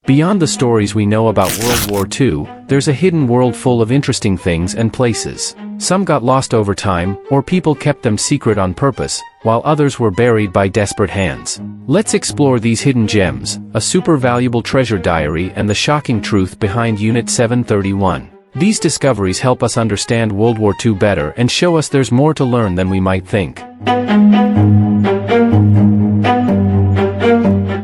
Beyond the stories we know about World War II, there's a hidden world full of interesting things and places. Some got lost over time, or people kept them secret on purpose, while others were buried by desperate hands. Let's explore these hidden gems, a super valuable treasure diary and the shocking truth behind Unit 731. These discoveries help us understand World War II better and show us there's more to learn than we might think.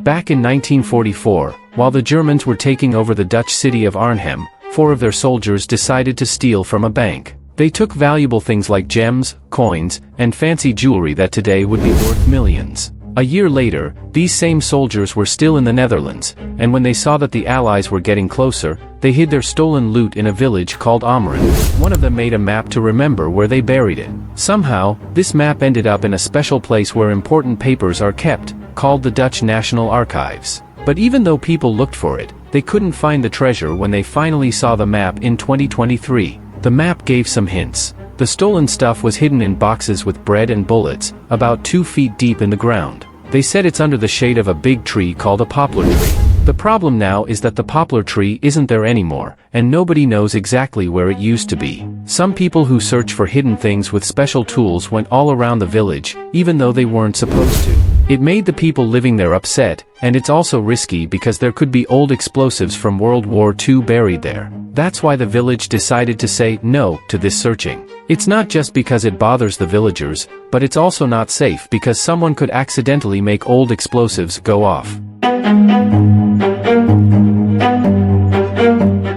Back in 1944, while the Germans were taking over the Dutch city of Arnhem, 4 of their soldiers decided to steal from a bank. They took valuable things like gems, coins, and fancy jewelry that today would be worth millions. A year later, these same soldiers were still in the Netherlands, and when they saw that the Allies were getting closer, they hid their stolen loot in a village called Omeren. One of them made a map to remember where they buried it. Somehow, this map ended up in a special place where important papers are kept, called the Dutch National Archives. But even though people looked for it, they couldn't find the treasure when they finally saw the map in 2023. The map gave some hints. The stolen stuff was hidden in boxes with bread and bullets, about 2 feet deep in the ground. They said it's under the shade of a big tree called a poplar tree. The problem now is that the poplar tree isn't there anymore, and nobody knows exactly where it used to be. Some people who search for hidden things with special tools went all around the village, even though they weren't supposed to. It made the people living there upset, and it's also risky because there could be old explosives from World War II buried there. That's why the village decided to say no to this searching. It's not just because it bothers the villagers, but it's also not safe because someone could accidentally make old explosives go off.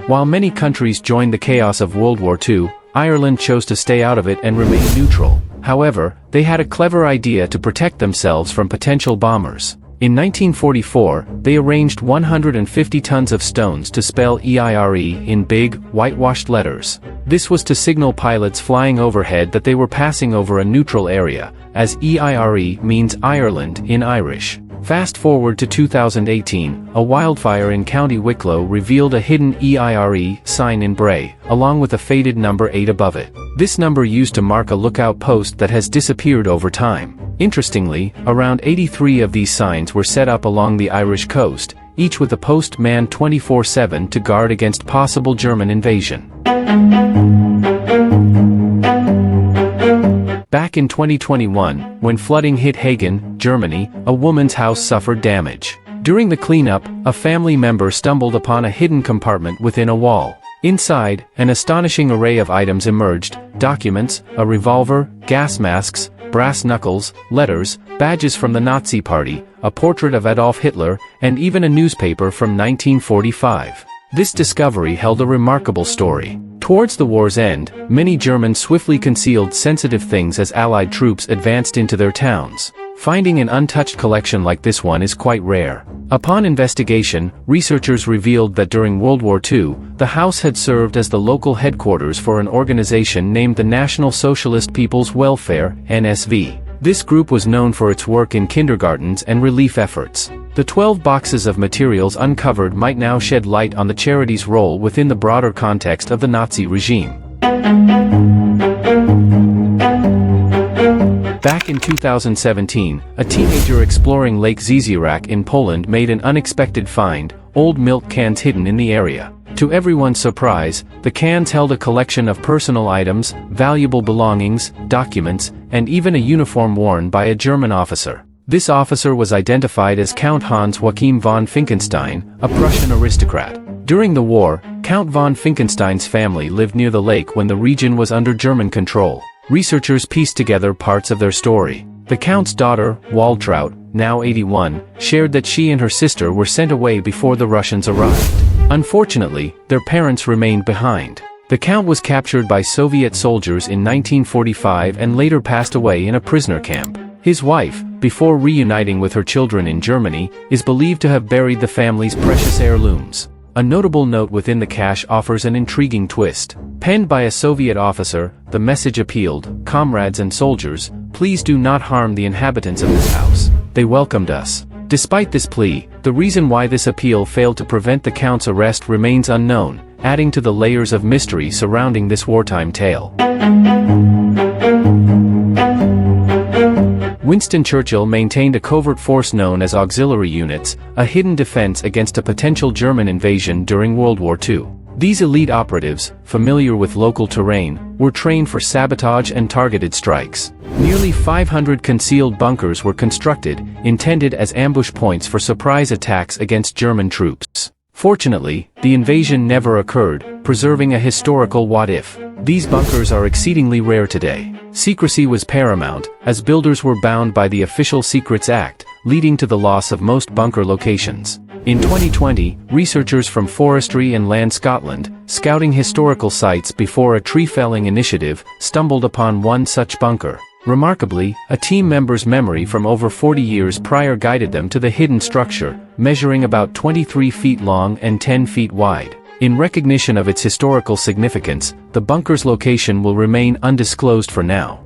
While many countries joined the chaos of World War II, Ireland chose to stay out of it and remain neutral. However, they had a clever idea to protect themselves from potential bombers. In 1944, they arranged 150 tons of stones to spell Eire in big, whitewashed letters. This was to signal pilots flying overhead that they were passing over a neutral area, as Eire means Ireland in Irish. Fast forward to 2018, a wildfire in County Wicklow revealed a hidden Eire sign in Bray, along with a faded number 8 above it. This number used to mark a lookout post that has disappeared over time. Interestingly, around 83 of these signs were set up along the Irish coast, each with a post manned 24/7 to guard against possible German invasion. Back in 2021, when flooding hit Hagen, Germany, a woman's house suffered damage. During the cleanup, a family member stumbled upon a hidden compartment within a wall. Inside, an astonishing array of items emerged: documents, a revolver, gas masks, brass knuckles, letters, badges from the Nazi Party, a portrait of Adolf Hitler, and even a newspaper from 1945. This discovery held a remarkable story. Towards the war's end, many Germans swiftly concealed sensitive things as Allied troops advanced into their towns. Finding an untouched collection like this one is quite rare. Upon investigation, researchers revealed that during World War II, the house had served as the local headquarters for an organization named the National Socialist People's Welfare, NSV. This group was known for its work in kindergartens and relief efforts. The 12 boxes of materials uncovered might now shed light on the charity's role within the broader context of the Nazi regime. Back in 2017, a teenager exploring Lake Zizierak in Poland made an unexpected find: old milk cans hidden in the area. To everyone's surprise, the cans held a collection of personal items, valuable belongings, documents, and even a uniform worn by a German officer. This officer was identified as Count Hans Joachim von Finkenstein, a Prussian aristocrat. During the war, Count von Finkenstein's family lived near the lake when the region was under German control. Researchers pieced together parts of their story. The Count's daughter, Waltraud, now 81, shared that she and her sister were sent away before the Russians arrived. Unfortunately, their parents remained behind. The Count was captured by Soviet soldiers in 1945 and later passed away in a prisoner camp. His wife, before reuniting with her children in Germany, is believed to have buried the family's precious heirlooms. A notable note within the cache offers an intriguing twist. Penned by a Soviet officer, the message appealed: "Comrades and soldiers, please do not harm the inhabitants of this house. They welcomed us." Despite this plea, the reason why this appeal failed to prevent the Count's arrest remains unknown, adding to the layers of mystery surrounding this wartime tale. Winston Churchill maintained a covert force known as auxiliary units, a hidden defense against a potential German invasion during World War II. These elite operatives, familiar with local terrain, were trained for sabotage and targeted strikes. Nearly 500 concealed bunkers were constructed, intended as ambush points for surprise attacks against German troops. Fortunately, the invasion never occurred, preserving a historical what-if. These bunkers are exceedingly rare today. Secrecy was paramount, as builders were bound by the Official Secrets Act, leading to the loss of most bunker locations. In 2020, researchers from Forestry and Land Scotland, scouting historical sites before a tree-felling initiative, stumbled upon one such bunker. Remarkably, a team member's memory from over 40 years prior guided them to the hidden structure, measuring about 23 feet long and 10 feet wide. In recognition of its historical significance, the bunker's location will remain undisclosed for now.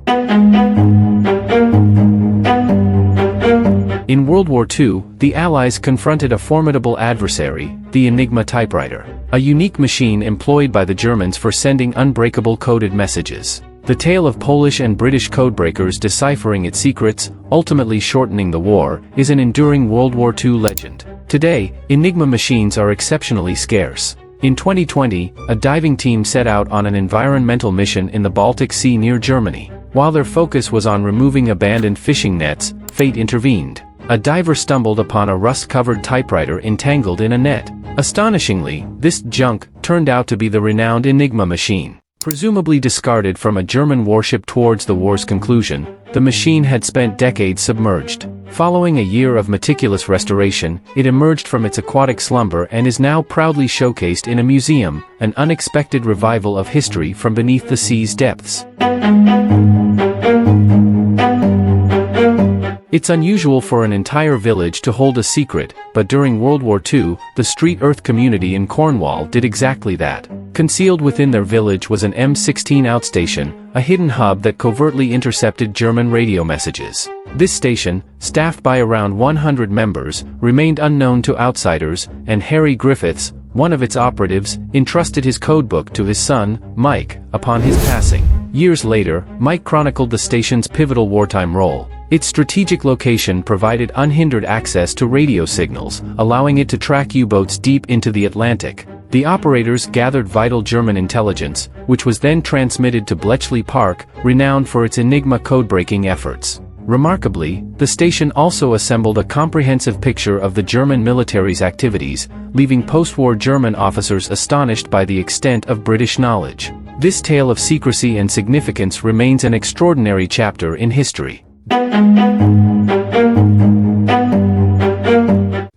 In World War II, the Allies confronted a formidable adversary, the Enigma typewriter, a unique machine employed by the Germans for sending unbreakable coded messages. The tale of Polish and British codebreakers deciphering its secrets, ultimately shortening the war, is an enduring World War II legend. Today, Enigma machines are exceptionally scarce. In 2020, a diving team set out on an environmental mission in the Baltic Sea near Germany. While their focus was on removing abandoned fishing nets, fate intervened. A diver stumbled upon a rust-covered typewriter entangled in a net. Astonishingly, this junk turned out to be the renowned Enigma machine. Presumably discarded from a German warship towards the war's conclusion, the machine had spent decades submerged. Following a year of meticulous restoration, it emerged from its aquatic slumber and is now proudly showcased in a museum, an unexpected revival of history from beneath the sea's depths. It's unusual for an entire village to hold a secret, but during World War II, the Street Earth community in Cornwall did exactly that. Concealed within their village was an M16 outstation, a hidden hub that covertly intercepted German radio messages. This station, staffed by around 100 members, remained unknown to outsiders, and Harry Griffiths, one of its operatives, entrusted his codebook to his son, Mike, upon his passing. Years later, Mike chronicled the station's pivotal wartime role. Its strategic location provided unhindered access to radio signals, allowing it to track U-boats deep into the Atlantic. The operators gathered vital German intelligence, which was then transmitted to Bletchley Park, renowned for its Enigma code-breaking efforts. Remarkably, the station also assembled a comprehensive picture of the German military's activities, leaving post-war German officers astonished by the extent of British knowledge. This tale of secrecy and significance remains an extraordinary chapter in history.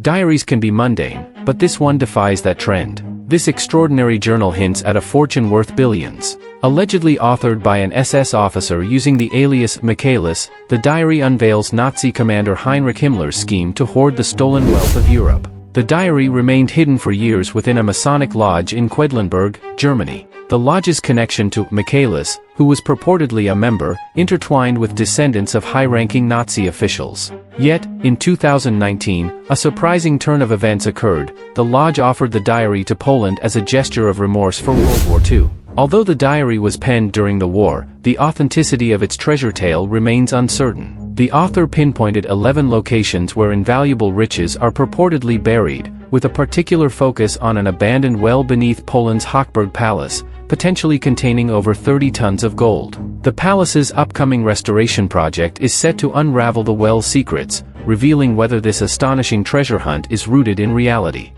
Diaries can be mundane, but this one defies that trend. This extraordinary journal hints at a fortune worth billions. Allegedly authored by an SS officer using the alias Michaelis, the diary unveils Nazi commander Heinrich Himmler's scheme to hoard the stolen wealth of Europe. The diary remained hidden for years within a Masonic lodge in Quedlinburg, Germany. The lodge's connection to Michaelis, who was purportedly a member, intertwined with descendants of high-ranking Nazi officials. Yet, in 2019, a surprising turn of events occurred. The lodge offered the diary to Poland as a gesture of remorse for World War II. Although the diary was penned during the war, the authenticity of its treasure tale remains uncertain. The author pinpointed 11 locations where invaluable riches are purportedly buried, with a particular focus on an abandoned well beneath Poland's Hochberg Palace, potentially containing over 30 tons of gold. The palace's upcoming restoration project is set to unravel the well's secrets, revealing whether this astonishing treasure hunt is rooted in reality.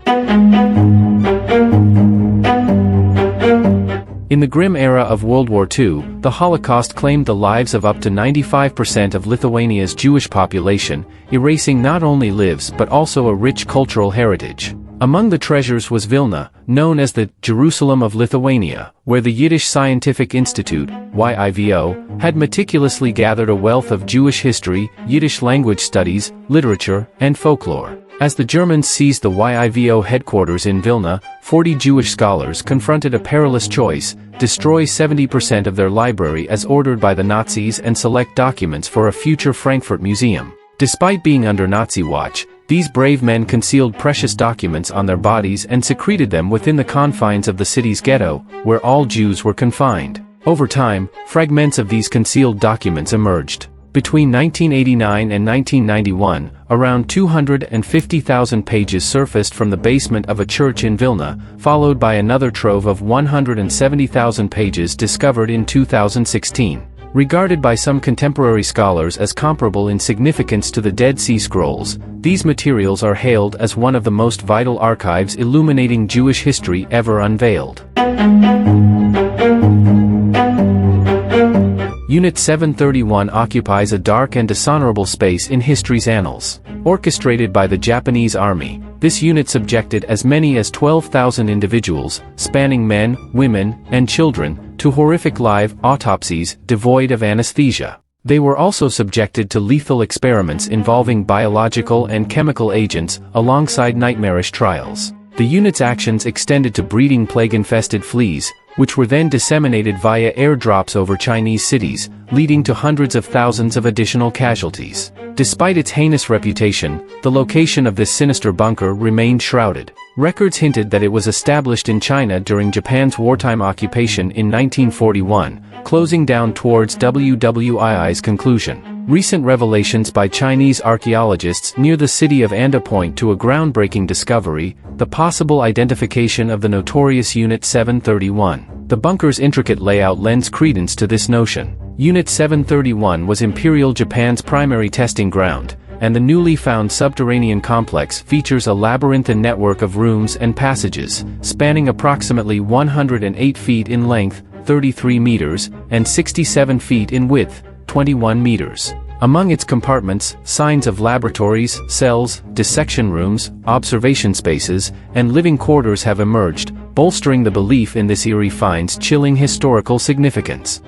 In the grim era of World War II, the Holocaust claimed the lives of up to 95% of Lithuania's Jewish population, erasing not only lives but also a rich cultural heritage. Among the treasures was Vilna, known as the Jerusalem of Lithuania, where the Yiddish Scientific Institute, YIVO, had meticulously gathered a wealth of Jewish history, Yiddish language studies, literature, and folklore. As the Germans seized the YIVO headquarters in Vilna, 40 Jewish scholars confronted a perilous choice: destroy 70% of their library as ordered by the Nazis and select documents for a future Frankfurt museum. Despite being under Nazi watch, these brave men concealed precious documents on their bodies and secreted them within the confines of the city's ghetto, where all Jews were confined. Over time, fragments of these concealed documents emerged. Between 1989 and 1991, around 250,000 pages surfaced from the basement of a church in Vilna, followed by another trove of 170,000 pages discovered in 2016. Regarded by some contemporary scholars as comparable in significance to the Dead Sea Scrolls, these materials are hailed as one of the most vital archives illuminating Jewish history ever unveiled. Unit 731 occupies a dark and dishonorable space in history's annals. Orchestrated by the Japanese army, this unit subjected as many as 12,000 individuals, spanning men, women, and children, to horrific live autopsies devoid of anesthesia. They were also subjected to lethal experiments involving biological and chemical agents, alongside nightmarish trials. The unit's actions extended to breeding plague-infested fleas, which were then disseminated via airdrops over Chinese cities, leading to hundreds of thousands of additional casualties. Despite its heinous reputation, the location of this sinister bunker remained shrouded. Records hinted that it was established in China during Japan's wartime occupation in 1941, closing down towards WWII's conclusion. Recent revelations by Chinese archaeologists near the city of Anda point to a groundbreaking discovery: the possible identification of the notorious Unit 731. The bunker's intricate layout lends credence to this notion. Unit 731 was Imperial Japan's primary testing ground, and the newly found subterranean complex features a labyrinthine network of rooms and passages, spanning approximately 108 feet in length, 33 meters, and 67 feet in width, 21 meters. Among its compartments, signs of laboratories, cells, dissection rooms, observation spaces, and living quarters have emerged, bolstering the belief in this eerie find's chilling historical significance.